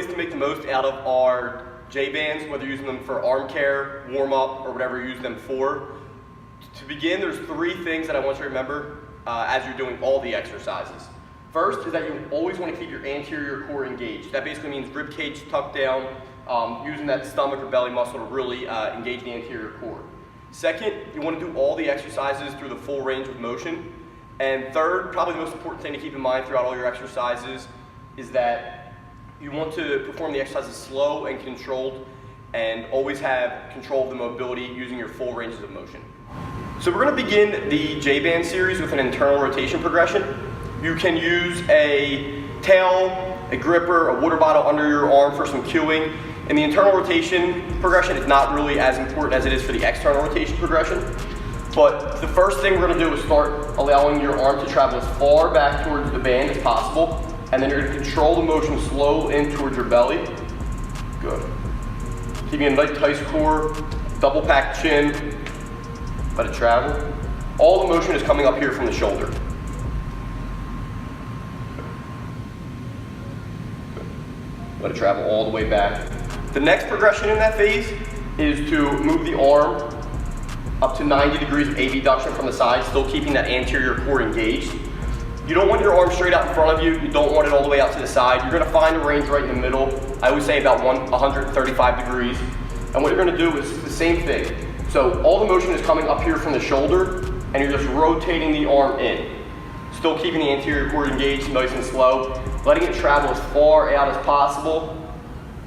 ways to make the most out of our JBands, whether you're using them for arm care, warm up, or whatever you use them for. To begin, there's 3 things that I want you to remember as you're doing all the exercises. First is that you always want to keep your anterior core engaged. That basically means rib cage tucked down, using that stomach or belly muscle to really engage the anterior core. Second, you want to do all the exercises through the full range of motion. And third, probably the most important thing to keep in mind throughout all your exercises is that you want to perform the exercises slow and controlled and always have control of the mobility using your full ranges of motion. So we're going to begin the JBand series with an internal rotation progression. You can use a tail, a gripper, a water bottle under your arm for some cueing. And the internal rotation progression is not really as important as it is for the external rotation progression. But the first thing we're going to do is start allowing your arm to travel as far back towards the band as possible. And then you're going to control the motion slow in towards your belly. Good. Keeping a nice tight core, double pack chin. Let it travel. All the motion is coming up here from the shoulder. Good. Let it travel all the way back. The next progression in that phase is to move the arm up to 90 degrees of abduction from the side, still keeping that anterior core engaged. You don't want your arm straight out in front of you. You don't want it all the way out to the side. You're going to find a range right in the middle. I always say about 135 degrees. And what you're going to do is the same thing. So all the motion is coming up here from the shoulder, and you're just rotating the arm in. Still keeping the anterior core engaged, nice and slow. Letting it travel as far out as possible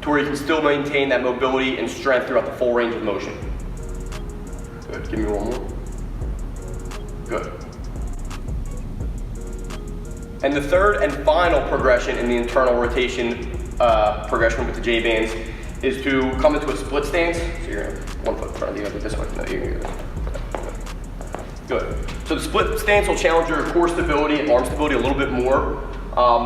to where you can still maintain that mobility and strength throughout the full range of motion. Good, give me one more. Good. And the third and final progression in the internal rotation progression with the JBands is to come into a split stance. So you're gonna one foot in front of the other this way. No, you're gonna Good. So the split stance will challenge your core stability and arm stability a little bit more.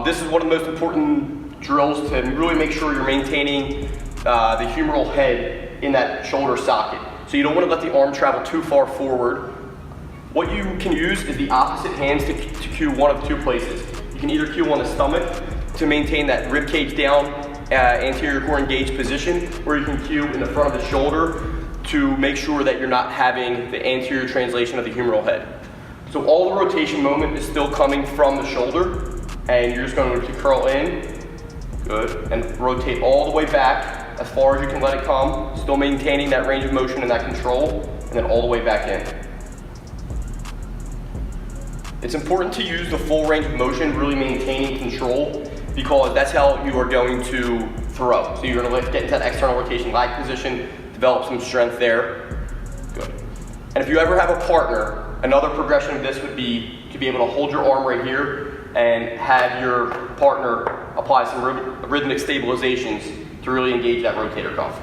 This is one of the most important drills to really make sure you're maintaining the humeral head in that shoulder socket. So you don't want to let the arm travel too far forward. What you can use is the opposite hands to cue one of 2 places. You can either cue on the stomach to maintain that rib cage down, anterior core engaged position, or you can cue in the front of the shoulder to make sure that you're not having the anterior translation of the humeral head. So all the rotation moment is still coming from the shoulder, and you're just going to curl in, good, and rotate all the way back as far as you can let it come, still maintaining that range of motion and that control, and then all the way back in. It's important to use the full range of motion, really maintaining control, because that's how you are going to throw. So you're going to get into that external rotation lag position, develop some strength there. Good. And if you ever have a partner, another progression of this would be to be able to hold your arm right here and have your partner apply some rhythmic stabilizations to really engage that rotator cuff.